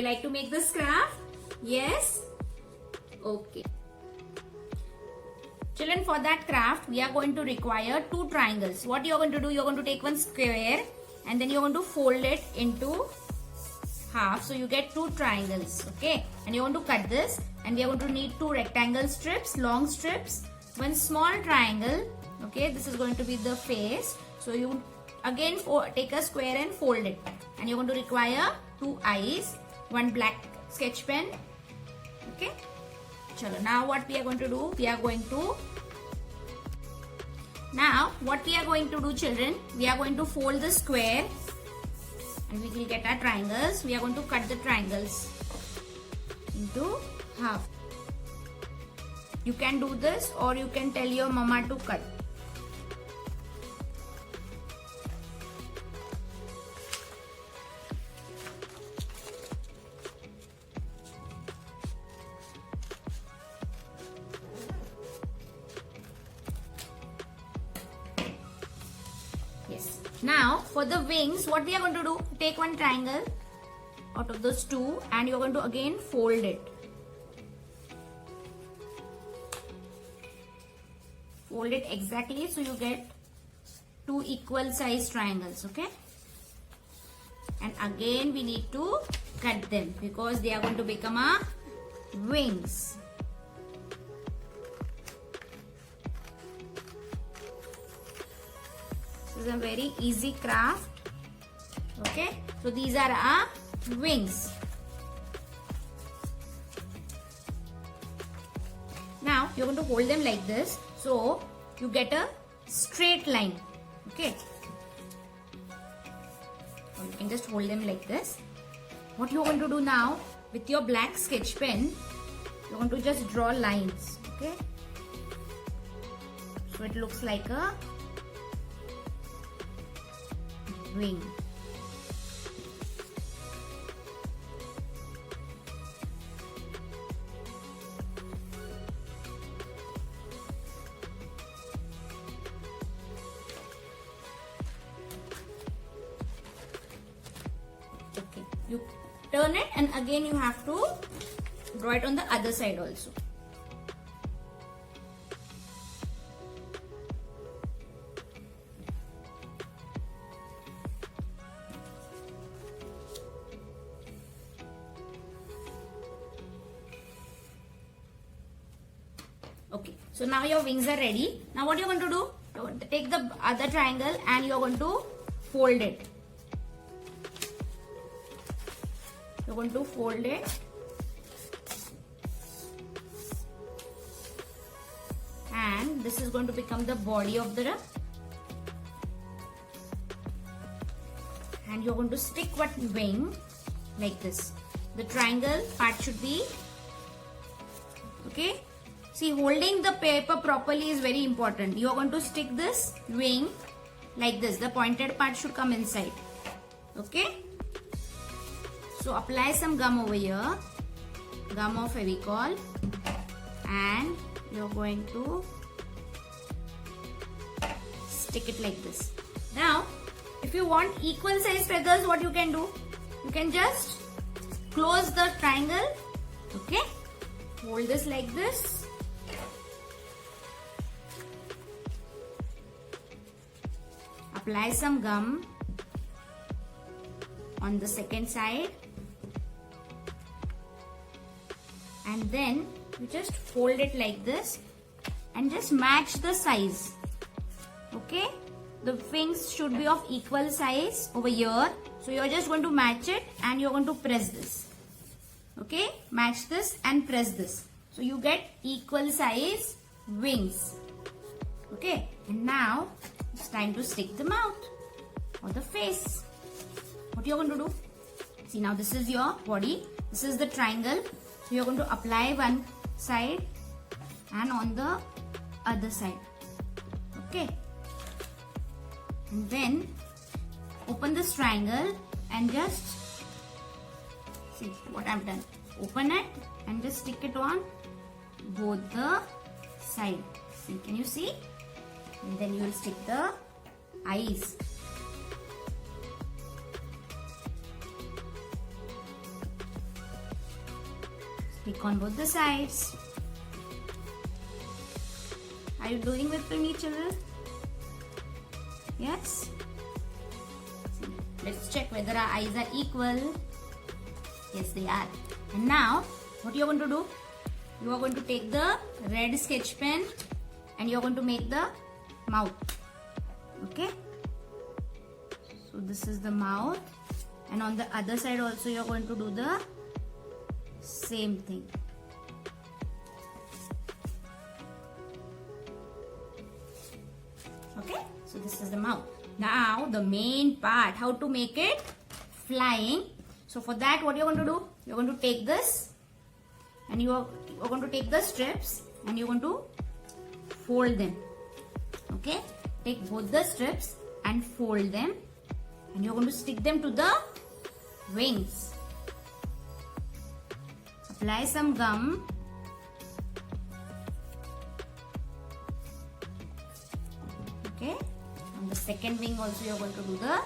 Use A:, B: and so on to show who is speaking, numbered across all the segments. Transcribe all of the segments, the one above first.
A: You like to make this craft? Yes? Okay. Children, for that craft, we are going to require two triangles. What you are going to do? You are going to take one square and then you are going to fold it into half. So you get two triangles. Okay. And you want to cut this, and we are going to need two rectangle strips, long strips, one small triangle. Okay. This is going to be the face. So you again take a square and fold it. And you are going to require two eyes, one black sketch pen. Okay. Chalo, now what we are going to do? Now what we are going to do, children? We are going to fold the square and we will get our triangles. We are going to cut the triangles into half. You can do this or you can tell your mama to cut. Yes. Now for the wings, what we are going to do? Take one triangle out of those two and you are going to again fold it. Fold it exactly so you get two equal size triangles. Okay. And again we need to cut them because they are going to become our wings. This is a very easy craft. Okay, so these are our wings. Now you're going to hold them like this, so you get a straight line. Okay, or you can just hold them like this. What you're going to do now, with your black sketch pen, you're going to just draw lines. Okay, so it looks like a wing. Okay, you turn it and again you have to draw it on the other side also. Okay, so now your wings are ready. Now what you're going to do? You're going to take the other triangle and you're going to fold it. You're going to fold it. And this is going to become the body of the and you're going to stick one wing like this. The triangle part should be okay. See, holding the paper properly is very important. You are going to stick this wing like this. The pointed part should come inside. Okay. So apply some gum over here. Gum or Fevicol. And you're going to stick it like this. Now, if you want equal size feathers, what you can do? You can just close the triangle. Okay. Hold this like this. Apply some gum on the second side and then you just fold it like this and just match the size. Okay, the wings should be of equal size over here, so you're just going to match it and you're going to press this. Okay, match this and press this, so you get equal size wings. Okay, and now it's time to stick the mouth or the face. What you're going to do? See, now this is your body. This is the triangle. So you're going to apply one side and on the other side. Okay. And then open this triangle and just see what I've done. Open it and just stick it on both the sides. See, can you see? And then you will stick the eyes. Stick on both the sides. Are you doing with me, children? Yes? Let's check whether our eyes are equal. Yes, they are. And now, what you are going to do? You are going to take the red sketch pen and you are going to make the mouth. Okay? So this is the mouth. And on the other side also you are going to do the same thing. Okay? So this is the mouth. Now the main part, how to make it flying. So for that, what you're going to do? You're going to take this and you're going to take the strips and you're going to fold them. Okay? Take both the strips and fold them and you're going to stick them to the wings. Apply some gum. Okay? On the second wing also you're going to do the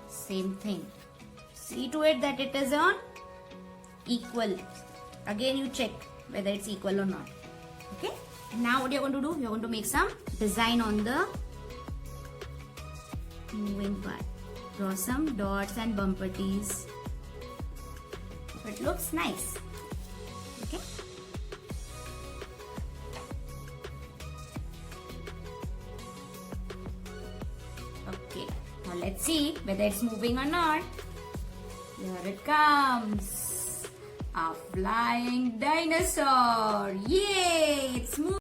A: same thing. See to it that it is on equal. Again you check whether it's equal or not. Okay? And now what you're going to do? You're going to make some design on the moving part. Draw some dots and bumper tees. So it looks nice. Okay? Okay. Now let's see whether it's moving or not. Here it comes. A flying dinosaur. Yay! It's moving.